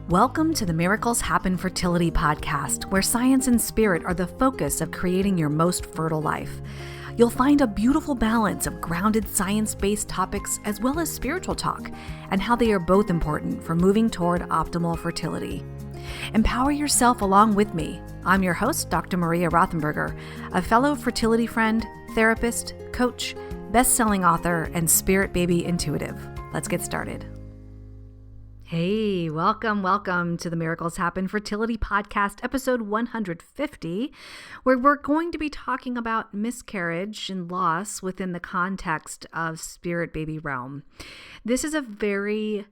Welcome to the Miracles Happen Fertility Podcast, where science and spirit are the focus of creating your most fertile life. You'll find a beautiful balance of grounded science-based topics as well as spiritual talk, and how they are both important for moving toward optimal fertility. Empower yourself along with me. I'm your host, Dr. Maria Rothenberger, a fellow fertility friend, therapist, coach, best-selling author, and spirit baby intuitive. Let's get started. Hey, welcome to the Miracles Happen Fertility Podcast, episode 150, where we're going to be talking about miscarriage and loss within the context of spirit baby realm. This is a very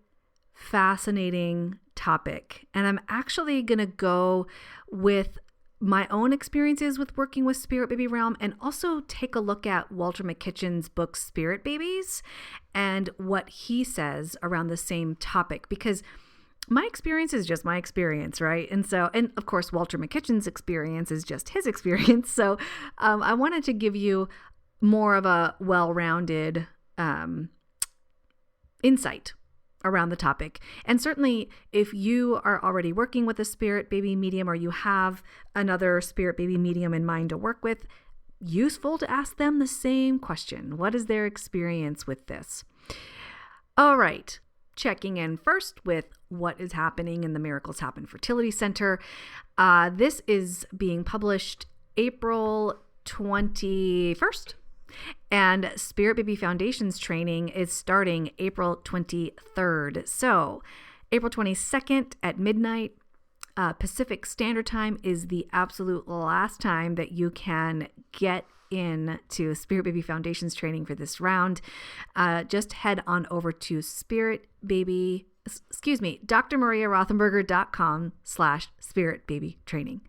fascinating topic, and I'm actually going to go with my own experiences with working with spirit baby realm, and also take a look at Walter Makichen's book Spirit Babies and what he says around the same topic, because my experience is just my experience, right? And of course, Walter Makichen's experience is just his experience. So I wanted to give you more of a well-rounded insight around the topic. And certainly if you are already working with a spirit baby medium, or you have another spirit baby medium in mind to work with, useful to ask them the same question. What is their experience with this? All right. Checking in first with what is happening in the Miracles Happen Fertility Center. This is being published April 21st. And Spirit Baby Foundations training is starting April 23rd. So April 22nd at midnight Pacific Standard Time is the absolute last time that you can get into Spirit Baby Foundations training for this round. Just head on over to drmariarothenberger.com/Spirit Baby Training.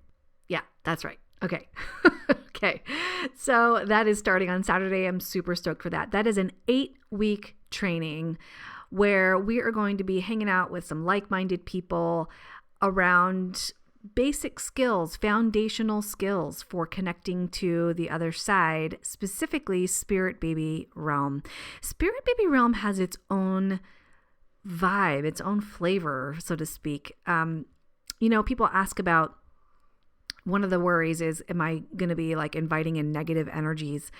Yeah, that's right. Okay. Okay. So that is starting on Saturday. I'm super stoked for that. That is an 8-week training where we are going to be hanging out with some like-minded people around basic skills, foundational skills for connecting to the other side, specifically Spirit Baby Realm. Spirit Baby Realm has its own vibe, its own flavor, so to speak. People ask about, one of the worries is, am I going to be like inviting in negative energies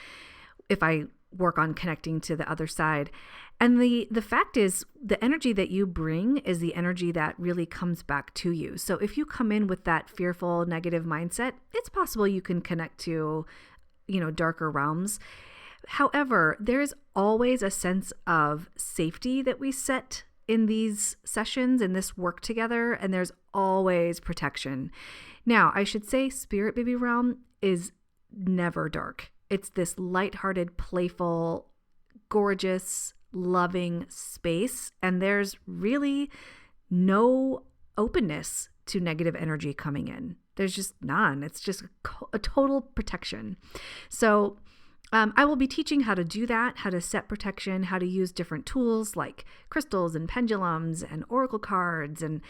if I work on connecting to the other side? And the fact is, the energy that you bring is the energy that really comes back to you. So if you come in with that fearful, negative mindset, it's possible you can connect to, darker realms. However, there's always a sense of safety that we set in these sessions, in this work together, and there's always protection. Now, I should say Spirit Baby Realm is never dark. It's this lighthearted, playful, gorgeous, loving space, and there's really no openness to negative energy coming in. There's just none. It's just a total protection. So I will be teaching how to do that, how to set protection, how to use different tools like crystals and pendulums and oracle cards and,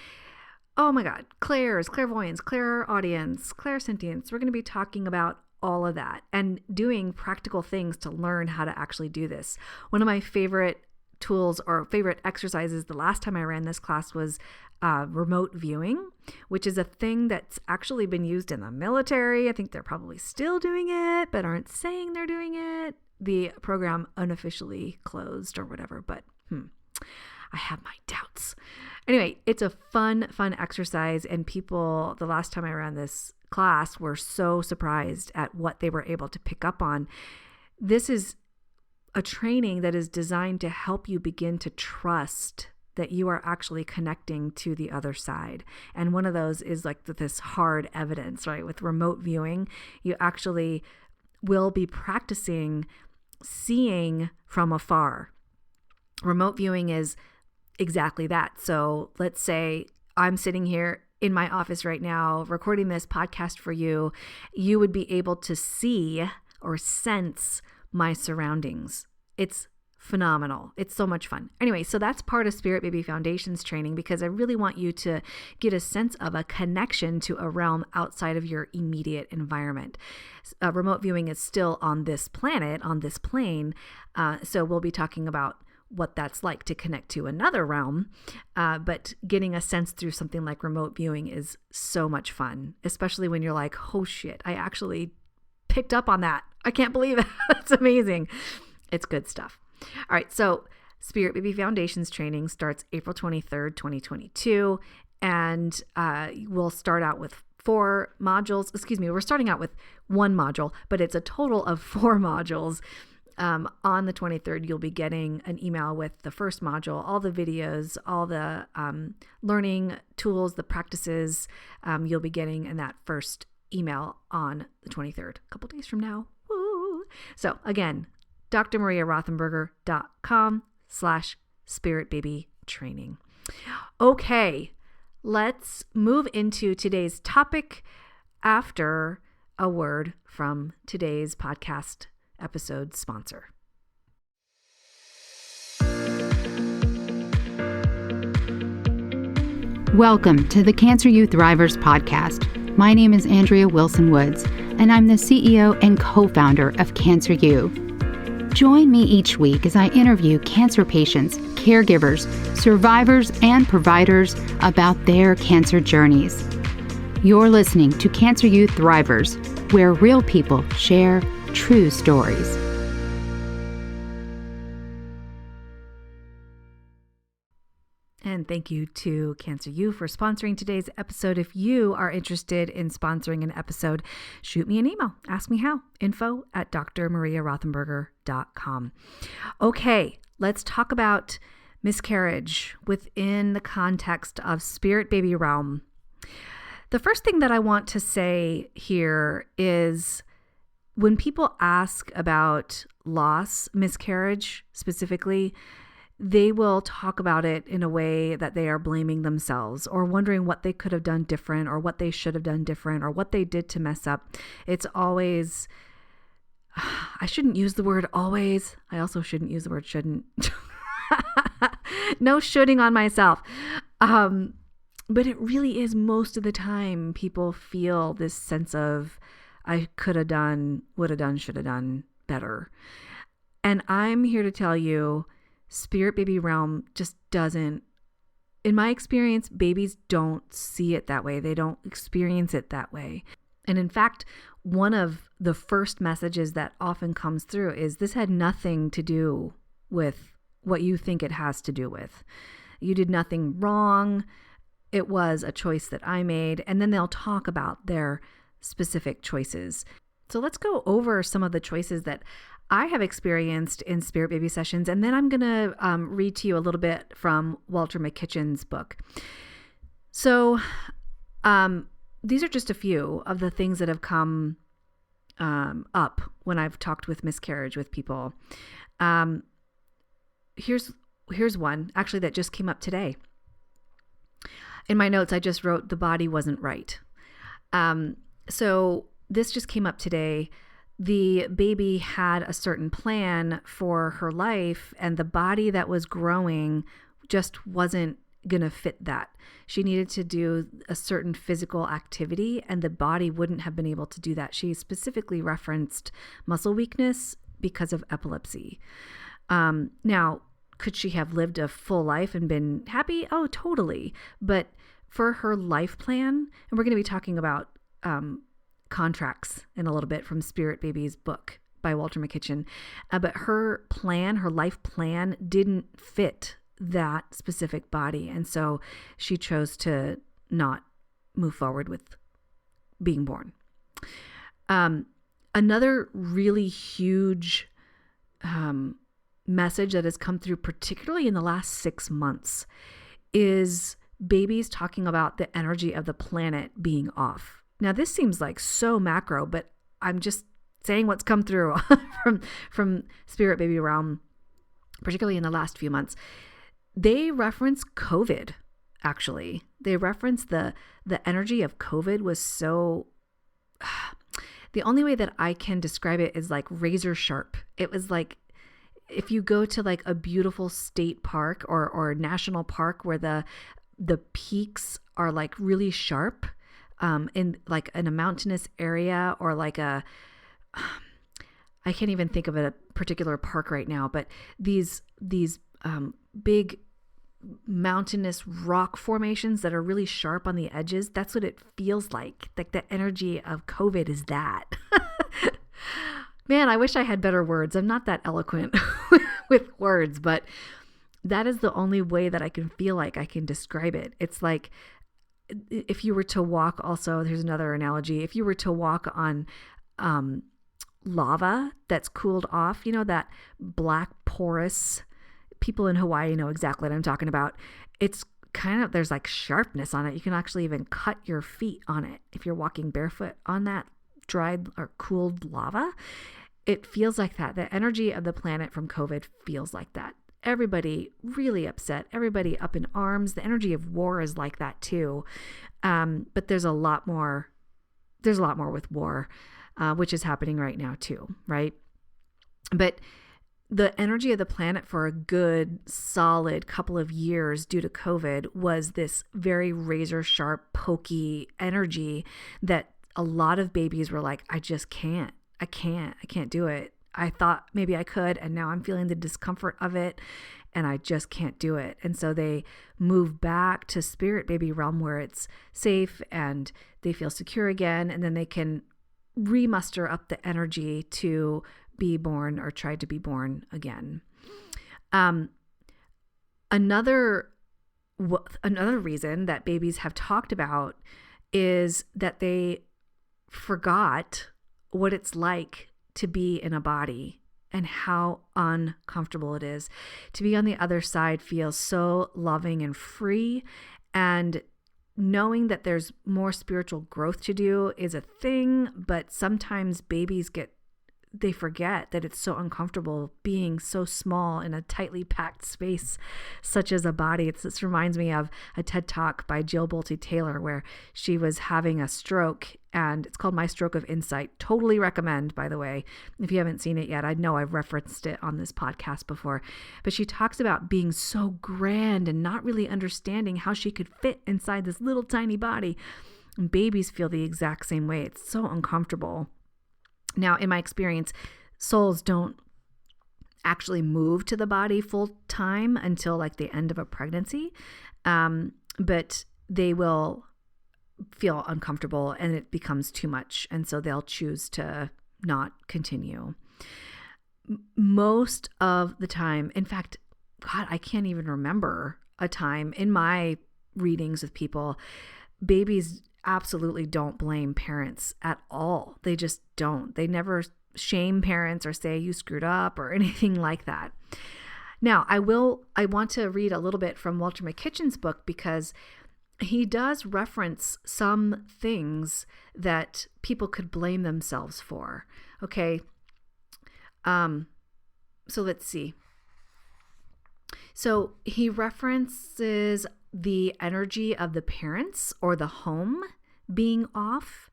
oh my God, clairs, clairvoyance, clairaudience, clairsentience. We're going to be talking about all of that and doing practical things to learn how to actually do this. One of my favorite tools or favorite exercises the last time I ran this class was remote viewing, which is a thing that's actually been used in the military. I think they're probably still doing it, but aren't saying they're doing it. The program unofficially closed or whatever, but I have my doubts. Anyway, it's a fun exercise, and people, the last time I ran this class, were so surprised at what they were able to pick up on. This is a training that is designed to help you begin to trust that you are actually connecting to the other side. And one of those is like this hard evidence, right? With remote viewing, you actually will be practicing seeing from afar. Remote viewing is exactly that. So let's say I'm sitting here in my office right now recording this podcast for you. You would be able to see or sense my surroundings. It's phenomenal. It's so much fun. Anyway, so that's part of Spirit Baby Foundations training, because I really want you to get a sense of a connection to a realm outside of your immediate environment. Remote viewing is still on this planet, on this plane. So we'll be talking about what that's like to connect to another realm. But getting a sense through something like remote viewing is so much fun, especially when you're like, oh shit, I actually picked up on that. I can't believe it. That's amazing. It's good stuff. All right. So Spirit Baby Foundations training starts April 23rd, 2022. And we'll start out with 4 modules. We're starting out with 1 module, but it's a total of 4 modules. On the 23rd, you'll be getting an email with the first module, all the videos, all the learning tools, the practices you'll be getting in that first email on the 23rd, a couple days from now. Woo! So again, drmariarothenberger.com/spiritbabytraining. Okay, let's move into today's topic after a word from today's podcast episode sponsor. Welcome to the Cancer You Thrivers podcast. My name is Andrea Wilson Woods, and I'm the CEO and co-founder of Cancer You. Join me each week as I interview cancer patients, caregivers, survivors, and providers about their cancer journeys. You're listening to Cancer You Thrivers, where real people share true stories. And thank you to Cancer You for sponsoring today's episode. If you are interested in sponsoring an episode, shoot me an email. Ask me how. info@drmariarothenberger.com. Okay, let's talk about miscarriage within the context of Spirit Baby realm. The first thing that I want to say here is when people ask about loss, miscarriage specifically, they will talk about it in a way that they are blaming themselves or wondering what they could have done different or what they should have done different or what they did to mess up. It's always, I shouldn't use the word always. I also shouldn't use the word shouldn't. No shoulding on myself. But it really is most of the time people feel this sense of I could have done, would have done, should have done better. And I'm here to tell you, Spirit Baby realm just doesn't, in my experience, babies don't see it that way. They don't experience it that way. And in fact, one of the first messages that often comes through is this had nothing to do with what you think it has to do with. You did nothing wrong. It was a choice that I made. And then they'll talk about their specific choices. So let's go over some of the choices that I have experienced in Spirit Baby sessions, and then I'm going to read to you a little bit from Walter Makichen's book. So these are just a few of the things that have come up when I've talked with miscarriage with people. Here's one, actually, that just came up today. In my notes, I just wrote, the body wasn't right. So this just came up today. The baby had a certain plan for her life, and the body that was growing just wasn't going to fit that. She needed to do a certain physical activity, and the body wouldn't have been able to do that. She specifically referenced muscle weakness because of epilepsy. Now, could she have lived a full life and been happy? Oh, totally. But for her life plan, and we're going to be talking about contracts in a little bit from Spirit Baby's book by Walter Makichen. But her plan, her life plan, didn't fit that specific body. And so she chose to not move forward with being born. Another really huge message that has come through, particularly in the last 6 months, is babies talking about the energy of the planet being off. Now, this seems like so macro, but I'm just saying what's come through from Spirit Baby realm, particularly in the last few months. They reference COVID, actually. They reference the energy of COVID was so... The only way that I can describe it is like razor sharp. It was like if you go to like a beautiful state park or national park where the peaks are like really sharp, in like in a mountainous area, or like I can't even think of a particular park right now, but these big mountainous rock formations that are really sharp on the edges. That's what it feels like. Like the energy of COVID is that. Man, I wish I had better words. I'm not that eloquent with words, but that is the only way that I can feel like I can describe it. It's like if you were to walk also, here's another analogy. If you were to walk on lava that's cooled off, that black porous, people in Hawaii know exactly what I'm talking about. It's kind of, there's like sharpness on it. You can actually even cut your feet on it if you're walking barefoot on that dried or cooled lava. It feels like that. The energy of the planet from COVID feels like that. Everybody really upset, everybody up in arms. The energy of war is like that too. But there's a lot more with war, which is happening right now too, right? But the energy of the planet for a good, solid couple of years due to COVID was this very razor sharp, pokey energy that a lot of babies were like, I just can't. I can't do it. I thought maybe I could, and now I'm feeling the discomfort of it, and I just can't do it. And so they move back to spirit baby realm where it's safe and they feel secure again, and then they can remuster up the energy to be born or try to be born again. Another reason that babies have talked about is that they forgot what it's like to be in a body and how uncomfortable it is. To be on the other side feels so loving and free, and knowing that there's more spiritual growth to do is a thing, but sometimes babies they forget that it's so uncomfortable being so small in a tightly packed space such as a body. This reminds me of a TED Talk by Jill Bolte Taylor where she was having a stroke, and it's called My Stroke of Insight. Totally recommend, by the way, if you haven't seen it yet. I know I've referenced it on this podcast before, but she talks about being so grand and not really understanding how she could fit inside this little tiny body. And babies feel the exact same way. It's so uncomfortable. Now, in my experience, souls don't actually move to the body full time until like the end of a pregnancy, but they will feel uncomfortable and it becomes too much. And so they'll choose to not continue. Most of the time, in fact, God, I can't even remember a time in my readings with people, babies absolutely don't blame parents at all. They just don't. They never shame parents or say you screwed up or anything like that. Now, I want to read a little bit from Walter Makichen's book because he does reference some things that people could blame themselves for. Okay. So let's see. So he references the energy of the parents or the home being off.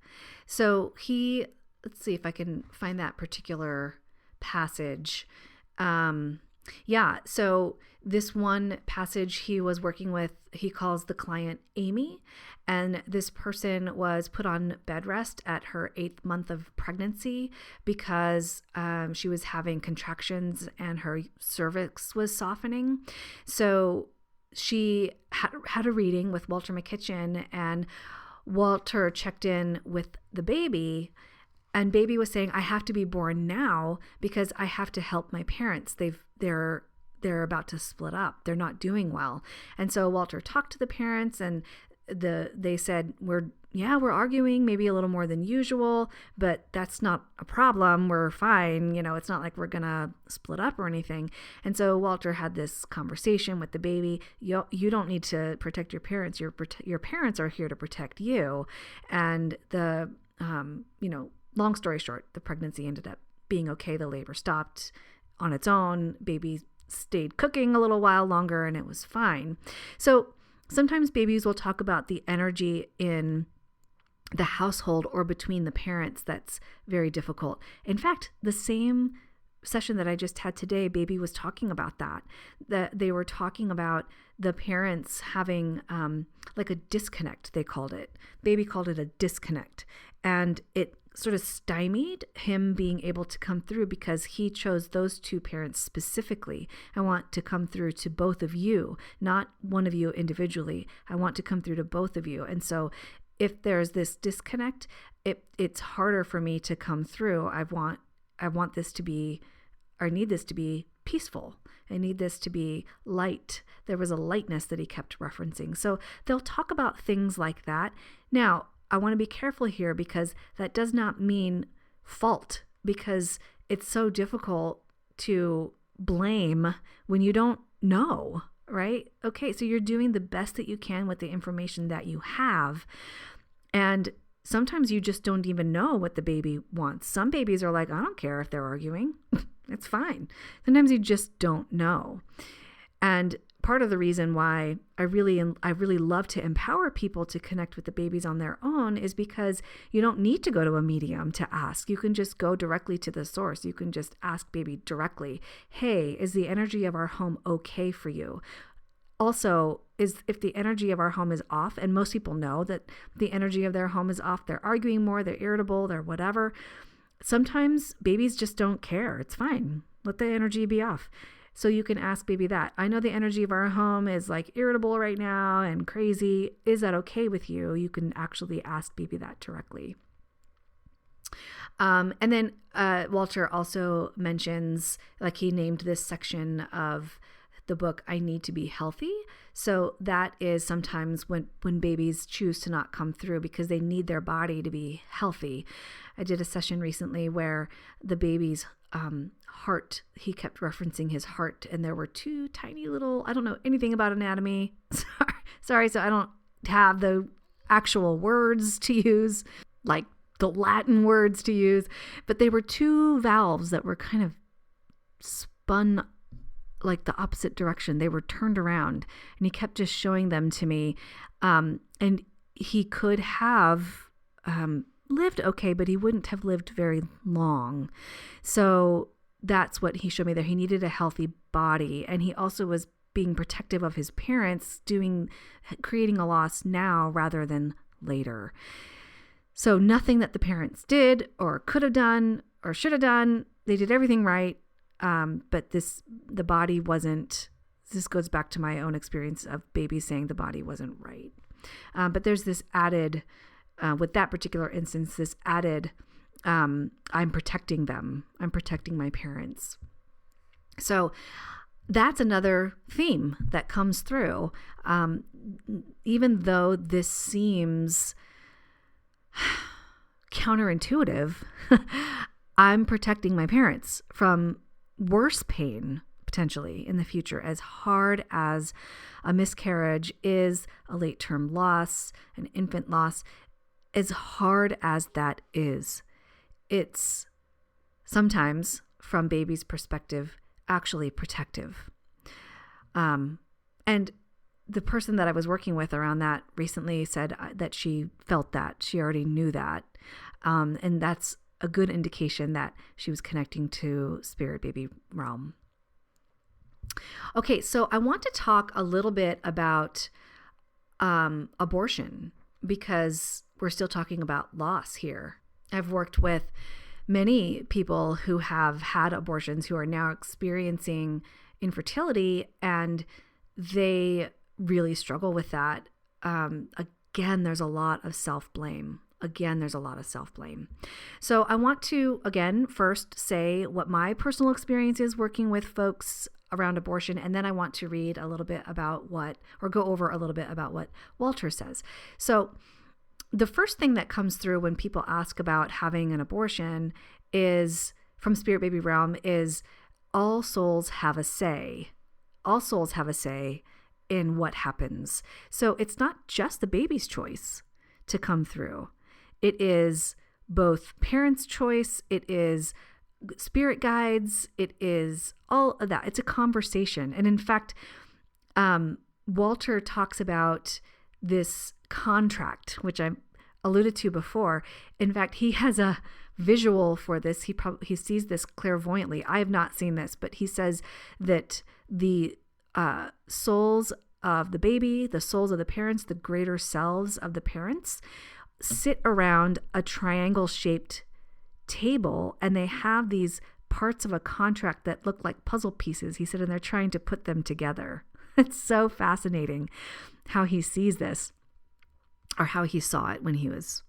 So let's see if I can find that particular passage. So this one passage he was working with, he calls the client Amy, and this person was put on bed rest at her 8th month of pregnancy because she was having contractions and her cervix was softening. So she had a reading with Walter Makichen, and Walter checked in with the baby, and baby was saying, I have to be born now because I have to help my parents. They're about to split up. They're not doing well. And so Walter talked to the parents, and they said, we're arguing maybe a little more than usual, but that's not a problem. We're fine. It's not like we're going to split up or anything. And so Walter had this conversation with the baby. You don't need to protect your parents. Your parents are here to protect you. And long story short, the pregnancy ended up being okay. The labor stopped on its own. Baby stayed cooking a little while longer and it was fine. So sometimes babies will talk about the energy in the household or between the parents that's very difficult. In fact, the same session that I just had today, baby was talking about that they were talking about the parents having like a disconnect, they called it. Baby called it a disconnect. And it sort of stymied him being able to come through because he chose those two parents specifically. I want to come through to both of you, not one of you individually. I want to come through to both of you. And so if there's this disconnect, it's harder for me to come through. I want this to be, or need this to be peaceful. I need this to be light. There was a lightness that he kept referencing. So they'll talk about things like that. Now, I want to be careful here because that does not mean fault, because it's so difficult to blame when you don't know, right? Okay, so you're doing the best that you can with the information that you have. And sometimes you just don't even know what the baby wants. Some babies are like, I don't care if they're arguing. It's fine. Sometimes you just don't know. And part of the reason why I really love to empower people to connect with the babies on their own is because you don't need to go to a medium to ask. You can just go directly to the source. You can just ask baby directly, hey, is the energy of our home okay for you? Also, if the energy of our home is off, and most people know that the energy of their home is off, they're arguing more, they're irritable, they're whatever. Sometimes babies just don't care. It's fine. Let the energy be off. So you can ask baby that. I know the energy of our home is like irritable right now and crazy. Is that okay with you? You can actually ask baby that directly. And then Walter also mentions, like he named this section of the book, I Need to Be Healthy. So that is sometimes when babies choose to not come through because they need their body to be healthy. I did a session recently where the baby's heart, he kept referencing his heart, and there were two tiny little, I don't know anything about anatomy. Sorry, so I don't have the actual words to use, like the Latin words to use, but they were two valves that were kind of spun like the opposite direction. They were turned around, and he kept just showing them to me. And he could have lived okay, but he wouldn't have lived very long. So that's what he showed me there. He needed a healthy body, and he also was being protective of his parents, creating a loss now rather than later. So nothing that the parents did or could have done or should have done, they did everything right. But the body wasn't, this goes back to my own experience of babies saying the body wasn't right. But there's this added, with that particular instance, this added, I'm protecting them. I'm protecting my parents. So that's another theme that comes through. Even though this seems counterintuitive, I'm protecting my parents from worse pain potentially in the future. As hard as a miscarriage is, a late-term loss, an infant loss, as hard as that is, it's sometimes, from baby's perspective, actually protective. And the person that I was working with around that recently said that she felt that. She already knew that. And that's a good indication that she was connecting to spirit baby realm. Okay, so I want to talk a little bit about abortion, because we're still talking about loss here. I've worked with many people who have had abortions who are now experiencing infertility, and they really struggle with that. Again, there's a lot of self-blame. So I want to, again, first say what my personal experience is working with folks around abortion, and then I want to read a little bit about go over a little bit about what Walter says. So the first thing that comes through when people ask about having an abortion is, from Spirit Baby Realm, is all souls have a say. All souls have a say in what happens. So it's not just the baby's choice to come through. It is both parents' choice, it is spirit guides, it is all of that. It's a conversation. And in fact, Walter talks about this contract, which I alluded to before. In fact, he has a visual for this. He sees this clairvoyantly. I have not seen this, but he says that the souls of the baby, the souls of the parents, the greater selves of the parents sit around a triangle-shaped table and they have these parts of a contract that look like puzzle pieces. He said, and they're trying to put them together. It's so fascinating how he sees this, or how he saw it when he was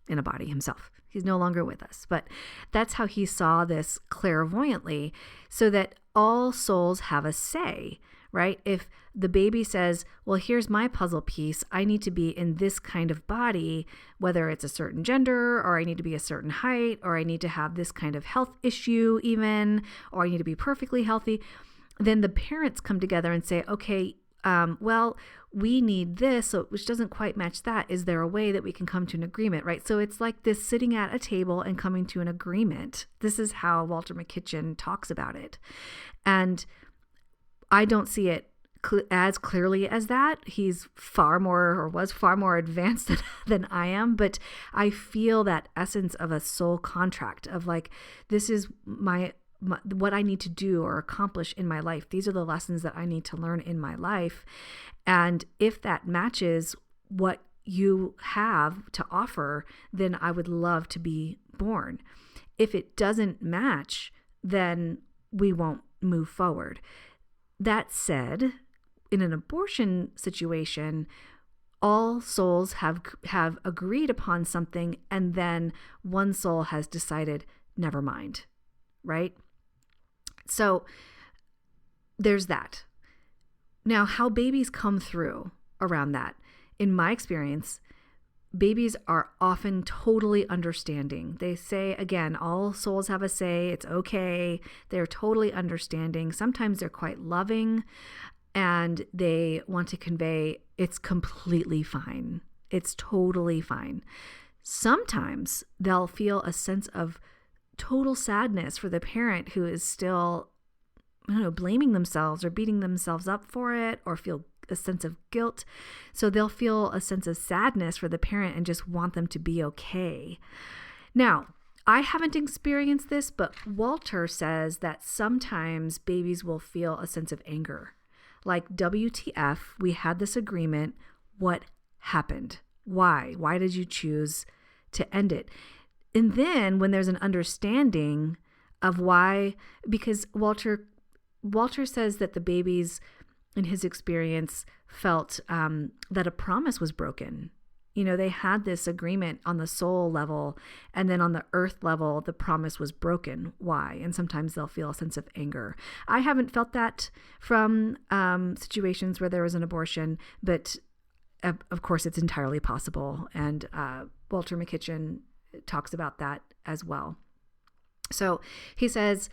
in a body himself. He's no longer with us, but that's how he saw this clairvoyantly, so that all souls have a say, right? If the baby says, well, here's my puzzle piece, I need to be in this kind of body, whether it's a certain gender, or I need to be a certain height, or I need to have this kind of health issue even, or I need to be perfectly healthy, then the parents come together and say, okay, well, we need this, which doesn't quite match that. Is there a way that we can come to an agreement, right? So it's like this sitting at a table and coming to an agreement. This is how Walter Makichen talks about it. And I don't see it as clearly as that. He's was far more advanced than I am, but I feel that essence of a soul contract of like, this is what I need to do or accomplish in my life. These are the lessons that I need to learn in my life. And if that matches what you have to offer, then I would love to be born. If it doesn't match, then we won't move forward. That said, in an abortion situation, all souls have agreed upon something, and then one soul has decided, never mind, right? So there's that. Now, how babies come through around that. In my experience, babies are often totally understanding. They say, again, all souls have a say. It's okay. They're totally understanding. Sometimes they're quite loving, and they want to convey it's completely fine. It's totally fine. Sometimes they'll feel a sense of total sadness for the parent who is still, blaming themselves or beating themselves up for it, or feel a sense of guilt. So they'll feel a sense of sadness for the parent and just want them to be okay. Now, I haven't experienced this, but Walter says that sometimes babies will feel a sense of anger. Like, WTF, we had this agreement. What happened? Why? Why did you choose to end it? And then when there's an understanding of why, because Walter says that the babies, in his experience, felt that a promise was broken. They had this agreement on the soul level, and then on the earth level, the promise was broken. Why? And sometimes they'll feel a sense of anger. I haven't felt that from situations where there was an abortion, but of course it's entirely possible. And Walter Makichen talks about that as well. So he says,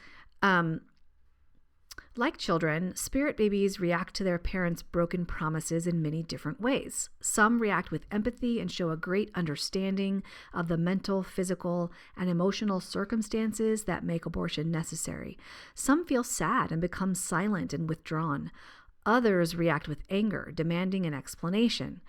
like children, spirit babies react to their parents' broken promises in many different ways. Some react with empathy and show a great understanding of the mental, physical, and emotional circumstances that make abortion necessary. Some feel sad and become silent and withdrawn. Others react with anger, demanding an explanation.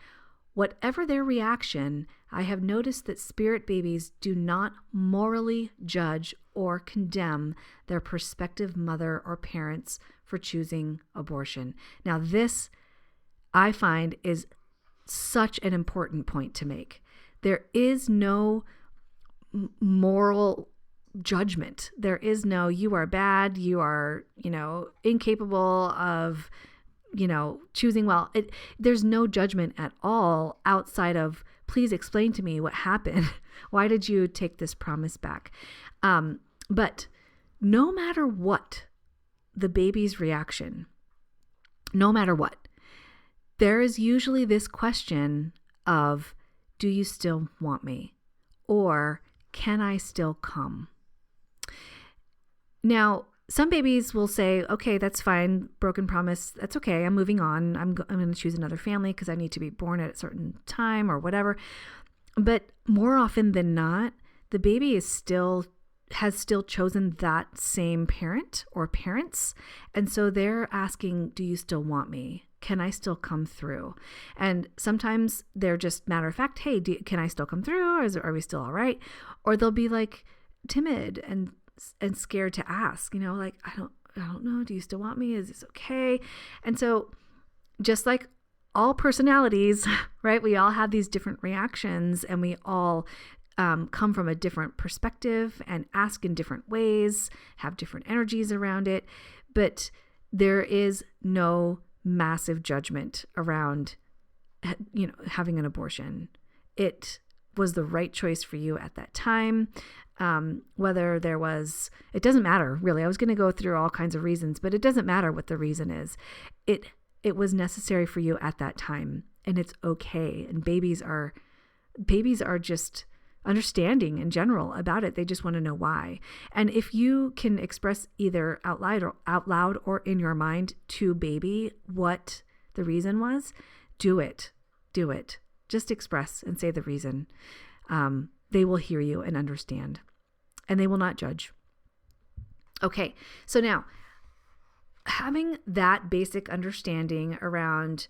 Whatever their reaction, I have noticed that spirit babies do not morally judge or condemn their prospective mother or parents for choosing abortion. Now, this, I find, is such an important point to make. There is no moral judgment. There is no, you are bad, you are, incapable of choosing well. There's no judgment at all outside of, please explain to me what happened. Why did you take this promise back? But no matter what the baby's reaction, no matter what, there is usually this question of, do you still want me? Or can I still come? Now, some babies will say, okay, that's fine. Broken promise. That's okay. I'm moving on. I'm going to choose another family because I need to be born at a certain time or whatever. But more often than not, the baby has still chosen that same parent or parents. And so they're asking, do you still want me? Can I still come through? And sometimes they're just matter of fact, hey, can I still come through? Or are we still all right? Or they'll be like timid and scared to ask, like, I don't know. Do you still want me? Is this okay? And so just like all personalities, right? We all have these different reactions, and we all come from a different perspective and ask in different ways, have different energies around it. But there is no massive judgment around, having an abortion. It was the right choice for you at that time. Whether there was, it doesn't matter really. I was going to go through all kinds of reasons, but it doesn't matter what the reason is. It was necessary for you at that time, and it's okay. And babies are just understanding in general about it. They just want to know why. And if you can express either out loud or in your mind to baby what the reason was, do it. Just express and say the reason. They will hear you and understand, and they will not judge. Okay, so now having that basic understanding around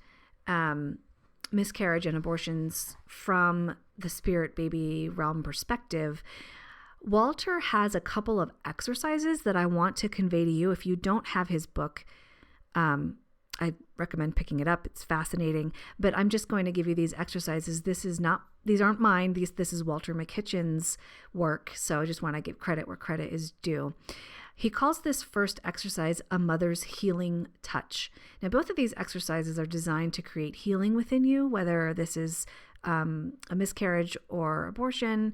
miscarriage and abortions from the spirit baby realm perspective, Walter has a couple of exercises that I want to convey to you. If you don't have his book, I recommend picking it up. It's fascinating, but I'm just going to give you these exercises. These aren't mine. This is Walter Makichen's work. So I just want to give credit where credit is due. He calls this first exercise a mother's healing touch. Now, both of these exercises are designed to create healing within you, whether this is a miscarriage or abortion.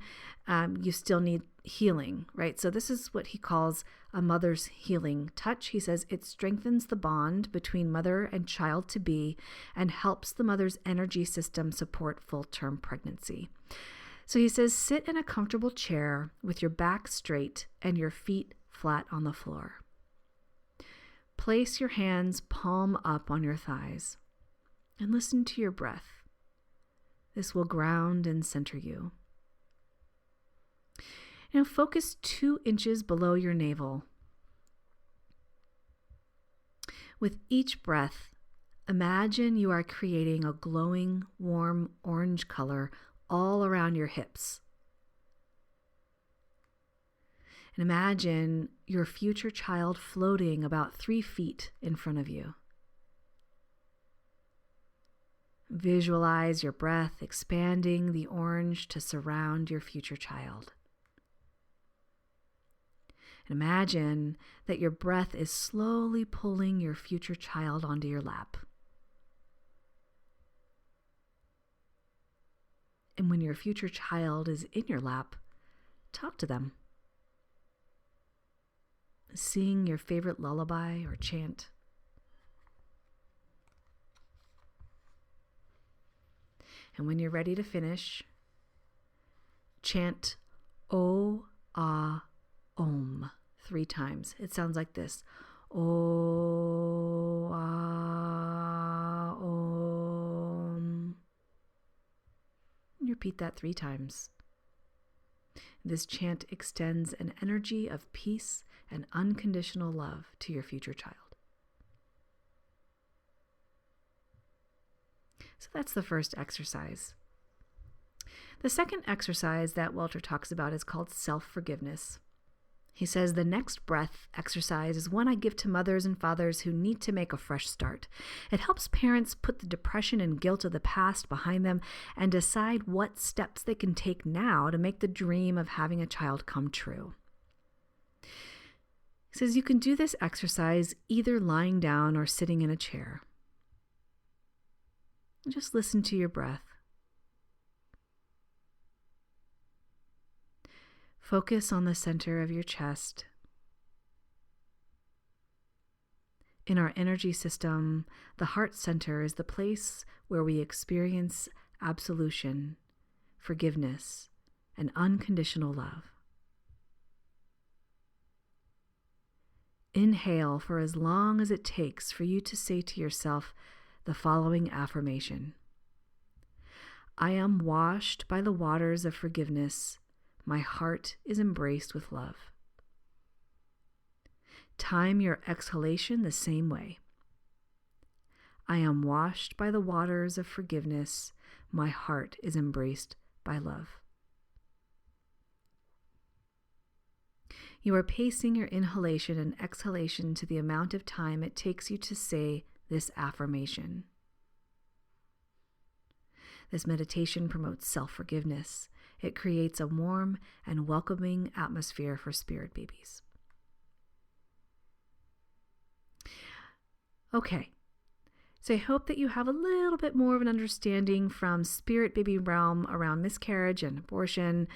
You still need healing, right? So this is what he calls a mother's healing touch. He says it strengthens the bond between mother and child to be and helps the mother's energy system support full-term pregnancy. So he says, sit in a comfortable chair with your back straight and your feet flat on the floor. Place your hands palm up on your thighs and listen to your breath. This will ground and center you. Now focus 2 inches below your navel. With each breath, imagine you are creating a glowing, warm orange color all around your hips. And imagine your future child floating about 3 feet in front of you. Visualize your breath expanding the orange to surround your future child. And imagine that your breath is slowly pulling your future child onto your lap. And when your future child is in your lap, talk to them. Sing your favorite lullaby or chant. And when you're ready to finish, chant O, Ah, Om 3 times. It sounds like this. O, Ah, Om. And repeat that 3 times. This chant extends an energy of peace and unconditional love to your future child. So that's the first exercise. The second exercise that Walter talks about is called self-forgiveness. He says the next breath exercise is one I give to mothers and fathers who need to make a fresh start. It helps parents put the depression and guilt of the past behind them and decide what steps they can take now to make the dream of having a child come true. He says you can do this exercise either lying down or sitting in a chair. Just listen to your breath. Focus on the center of your chest. In our energy system, the heart center is the place where we experience absolution, forgiveness, and unconditional love. Inhale for as long as it takes for you to say to yourself the following affirmation. I am washed by the waters of forgiveness. My heart is embraced with love. Time your exhalation the same way. I am washed by the waters of forgiveness. My heart is embraced by love. You are pacing your inhalation and exhalation to the amount of time it takes you to say this affirmation. This meditation promotes self-forgiveness. It creates a warm and welcoming atmosphere for spirit babies. Okay, so I hope that you have a little bit more of an understanding from spirit baby realm around miscarriage and abortion.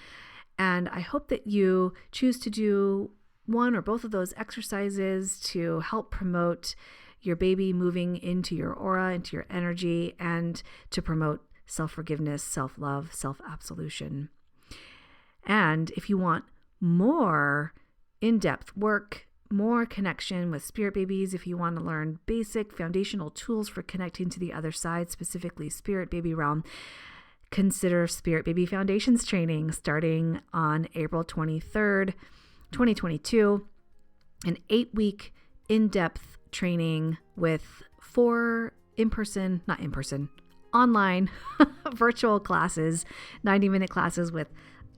And I hope that you choose to do one or both of those exercises to help promote your baby moving into your aura, into your energy, and to promote self-forgiveness, self-love, self-absolution. And if you want more in-depth work, more connection with spirit babies, if you want to learn basic foundational tools for connecting to the other side, specifically spirit baby realm, consider Spirit Baby Foundations training starting on April 23rd, 2022, an 8-week in-depth training with 4 online virtual classes, 90-minute classes with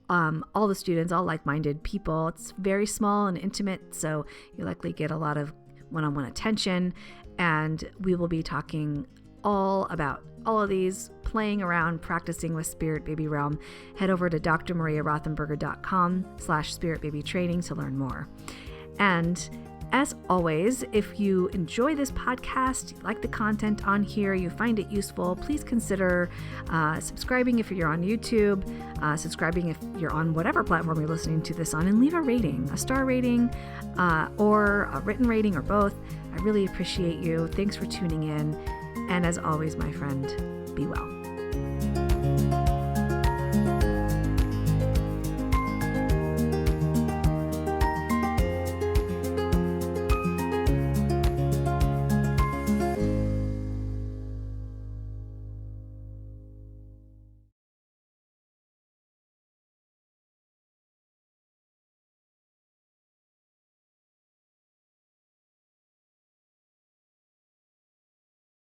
all the students, all like-minded people. It's very small and intimate, so you likely get a lot of one-on-one attention, and we will be talking all about all of these, playing around, practicing with Spirit Baby Realm. Head over to drmariarothenberger.com/spiritbabytraining to learn more. And as always, if you enjoy this podcast, you like the content on here, you find it useful, please consider subscribing if you're on YouTube, subscribing if you're on whatever platform you're listening to this on, and leave a rating, a star rating, or a written rating, or both. I really appreciate you. Thanks for tuning in. And as always, my friend, be well.